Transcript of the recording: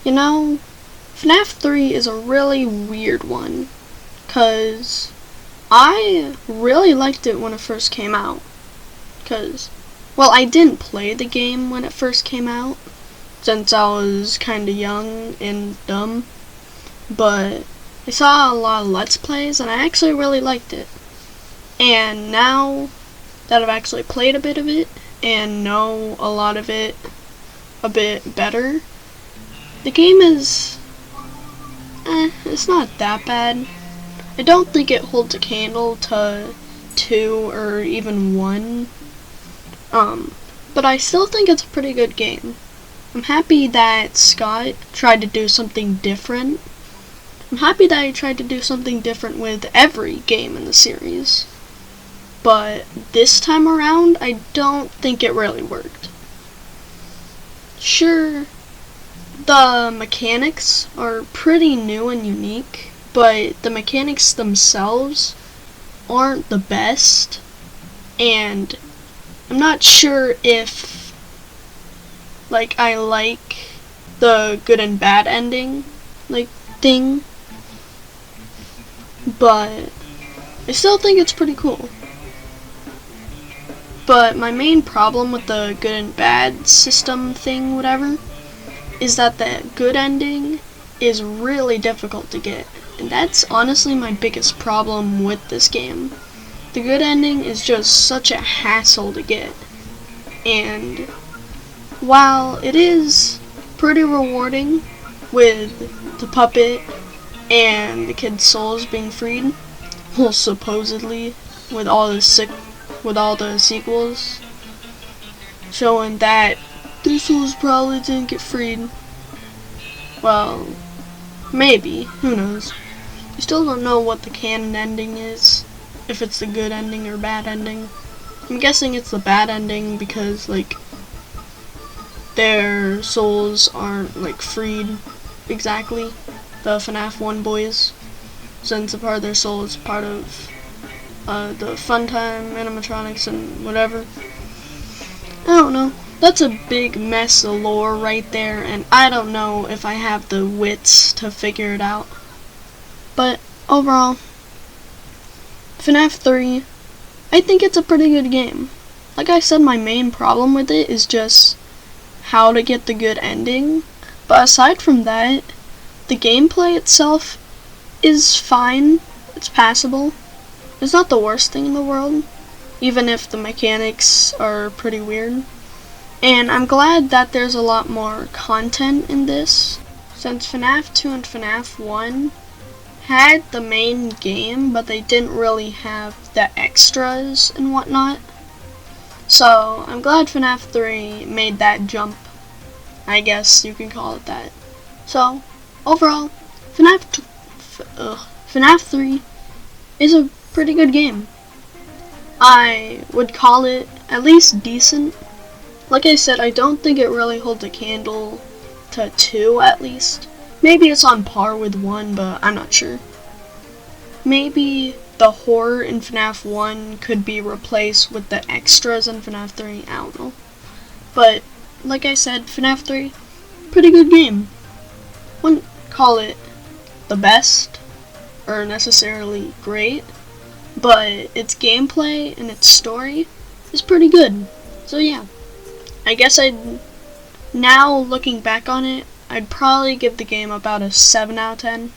You know, FNAF 3 is a really weird one, cause I really liked it when it first came out. Well, I didn't play the game when it first came out, since I was kinda young and dumb, but I saw a lot of Let's Plays and I actually really liked it. And now that I've actually played a bit of it and know a lot of it a bit better, the game is, it's not that bad. I don't think it holds a candle to 2 or even 1, but I still think it's a pretty good game. I'm happy that Scott tried to do something different. I'm happy that he tried to do something different with every game in the series. But this time around, I don't think it really worked. Sure, the mechanics are pretty new and unique, but the mechanics themselves aren't the best, and I'm not sure if I like the good and bad ending thing, but I still think it's pretty cool. But my main problem with the good and bad system thing, whatever, is that the good ending is really difficult to get. And that's honestly my biggest problem with this game. The good ending is just such a hassle to get. And while it is pretty rewarding with the puppet and the kid's souls being freed, well, supposedly, with all the sequels showing that their souls probably didn't get freed. Well, maybe, who knows. You still don't know what the canon ending is, if it's the good ending or bad ending. I'm guessing it's the bad ending because their souls aren't freed exactly, the FNAF 1 boys, since a part of their soul is part of the Funtime animatronics and whatever. I don't know. That's a big mess of lore right there, and I don't know if I have the wits to figure it out. But overall, FNAF 3, I think it's a pretty good game. Like I said, my main problem with it is just how to get the good ending. But aside from that, the gameplay itself is fine. It's passable. It's not the worst thing in the world, even if the mechanics are pretty weird. And I'm glad that there's a lot more content in this, since FNAF 2 and FNAF 1 had the main game, but they didn't really have the extras and whatnot. So I'm glad FNAF 3 made that jump, I guess you can call it that. So overall, FNAF 3 is a pretty good game. I would call it at least decent. Like I said, I don't think it really holds a candle to 2 at least. Maybe it's on par with 1, but I'm not sure. Maybe the horror in FNAF 1 could be replaced with the extras in FNAF 3, I don't know. But, like I said, FNAF 3, pretty good game. Wouldn't call it the best, or necessarily great, but its gameplay and its story is pretty good. So yeah, I guess now looking back on it, I'd probably give the game about a 7 out of 10.